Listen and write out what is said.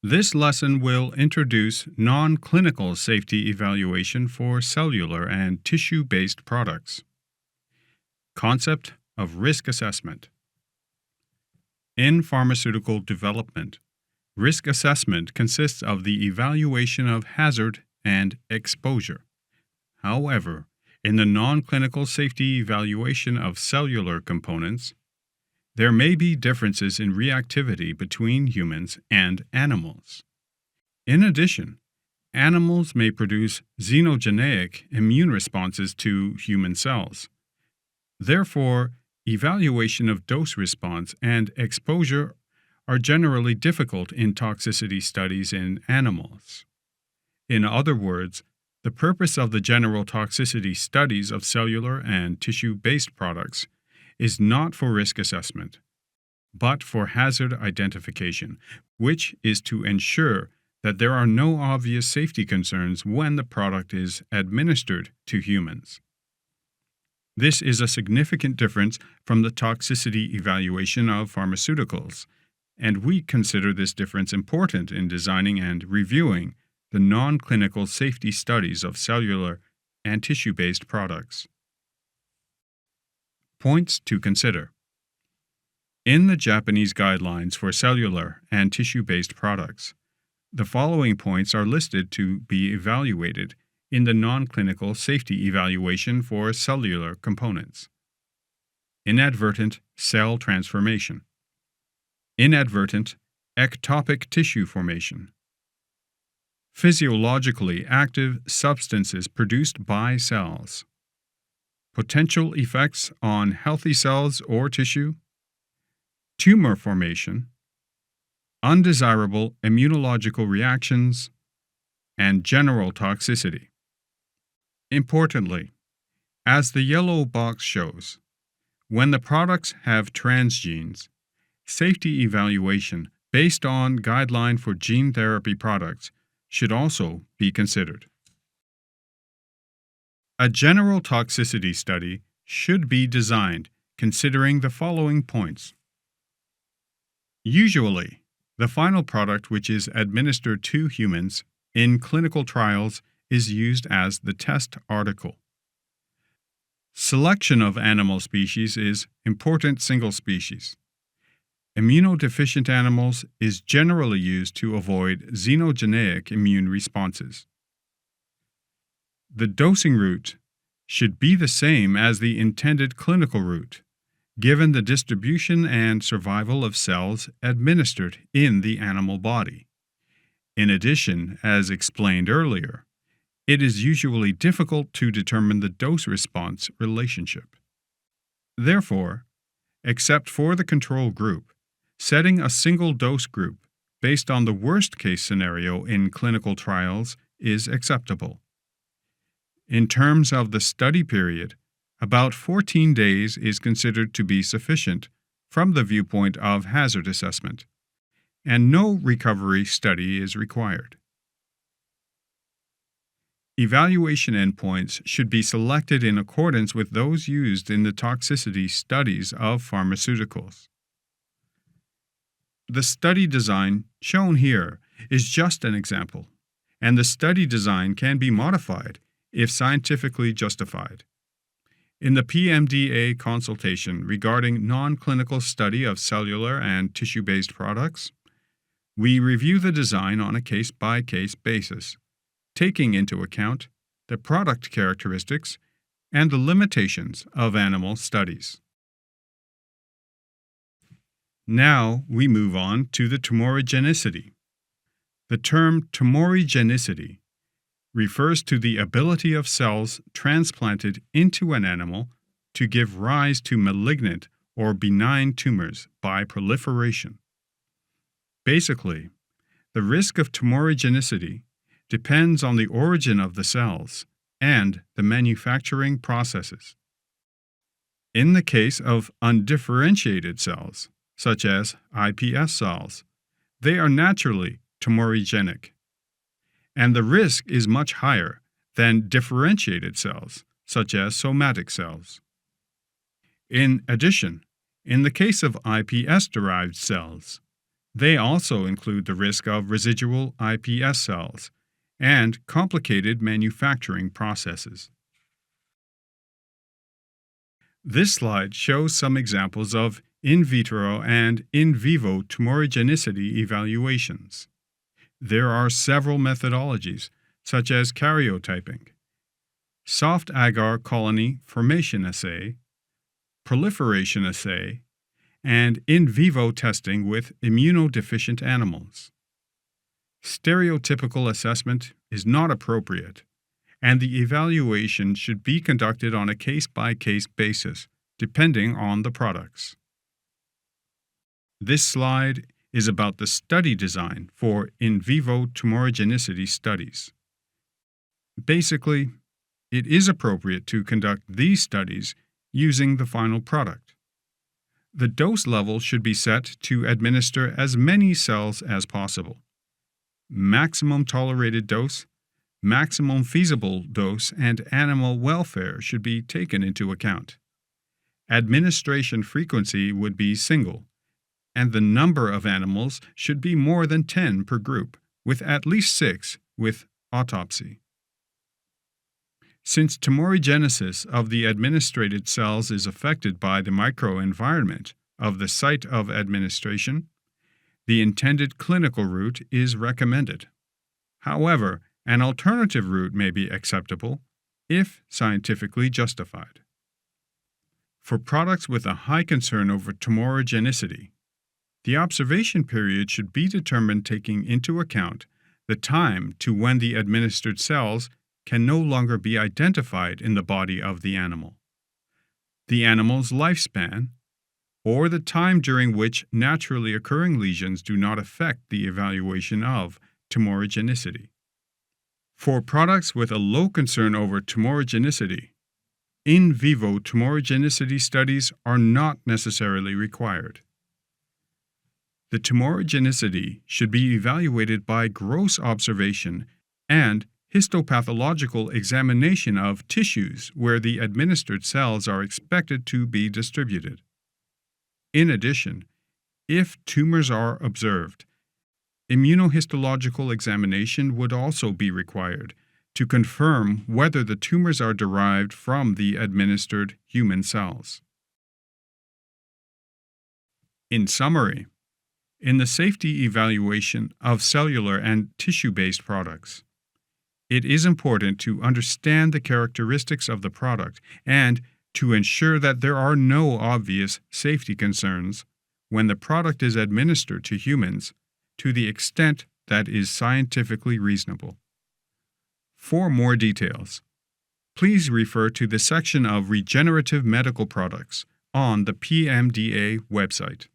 This lesson will introduce non-clinical safety evaluation for cellular and tissue-based products. Concept of risk assessment. In pharmaceutical development, risk assessment consists of the evaluation of hazard and exposure. However, in the non-clinical safety evaluation of cellular components, there may be differences in reactivity between humans and animals. In addition, animals may produce xenogenic immune responses to human cells. Therefore, evaluation of dose response and exposure are generally difficult in toxicity studies in animals. In other words, the purpose of the general toxicity studies of cellular and tissue-based products is not for risk assessment, but for hazard identification, which is to ensure that there are no obvious safety concerns when the product is administered to humans. This is a significant difference from the toxicity evaluation of pharmaceuticals, and we consider this difference important in designing and reviewing the non-clinical safety studies of cellular and tissue-based products. Points to consider. In the Japanese guidelines for cellular and tissue-based products, the following points are listed to be evaluated in the non-clinical safety evaluation for cellular components. Inadvertent cell transformation. Inadvertent ectopic tissue formation. Physiologically active substances produced by cells. Potential effects on healthy cells or tissue. Tumor formation. Undesirable immunological reactions. And general toxicity. Importantly, as the yellow box shows, when the products have transgenes, safety evaluation based on guideline for gene therapy products should also be considered. A general toxicity study should be designed considering the following points. Usually, the final product which is administered to humans in clinical trials is used as the test article. Selection of animal species is important single species. Immunodeficient animals is generally used to avoid xenogenic immune responses. The dosing route should be the same as the intended clinical route, given the distribution and survival of cells administered in the animal body. In addition, as explained earlier, it is usually difficult to determine the dose-response relationship. Therefore, except for the control group, setting a single dose group based on the worst-case scenario in clinical trials is acceptable. In terms of the study period, about 14 days is considered to be sufficient from the viewpoint of hazard assessment, and no recovery study is required. Evaluation endpoints should be selected in accordance with those used in the toxicity studies of pharmaceuticals. The study design shown here is just an example, and the study design can be modified if scientifically justified. In the Pmda consultation regarding non-clinical study of cellular and tissue-based products, we review the design on a case-by-case basis, taking into account the product characteristics and the limitations of animal studies. Now we move on to the tumorigenicity. The term tumorigenicity refers to the ability of cells transplanted into an animal to give rise to malignant or benign tumors by proliferation. Basically, the risk of tumorigenicity depends on the origin of the cells and the manufacturing processes. In the case of undifferentiated cells, such as iPS cells, they are naturally tumorigenic, and the risk is much higher than differentiated cells, such as somatic cells. In addition, in the case of iPS-derived cells, They also include the risk of residual iPS cells and complicated manufacturing processes. This slide shows some examples of in vitro and in vivo tumorigenicity evaluations. There are several methodologies, such as karyotyping, soft agar colony formation assay, proliferation assay, and in vivo testing with immunodeficient animals. Stereotypical assessment is not appropriate, and the evaluation should be conducted on a case-by-case basis, depending on the products. This slide is about the study design for in vivo tumorigenicity studies. Basically, it is appropriate to conduct these studies using the final product. The dose level should be set to administer as many cells as possible. Maximum tolerated dose, maximum feasible dose, and animal welfare should be taken into account. Administration frequency would be single, and the number of animals should be more than 10 per group, with at least 6 with autopsy. Since tumorigenesis of the administered cells is affected by the microenvironment of the site of administration, the intended clinical route is recommended. However, an alternative route may be acceptable if scientifically justified. For products with a high concern over tumorigenicity, the observation period should be determined taking into account the time to when the administered cells can no longer be identified in the body of the animal, the animal's lifespan, or the time during which naturally occurring lesions do not affect the evaluation of tumorigenicity. For products with a low concern over tumorigenicity, in vivo tumorigenicity studies are not necessarily required. The tumorigenicity should be evaluated by gross observation and histopathological examination of tissues where the administered cells are expected to be distributed. In addition, if tumors are observed, immunohistological examination would also be required to confirm whether the tumors are derived from the administered human cells. In summary, in the safety evaluation of cellular and tissue-based products, it is important to understand the characteristics of the product and to ensure that there are no obvious safety concerns when the product is administered to humans to the extent that is scientifically reasonable. For more details, please refer to the section of regenerative medical products on the PMDA website.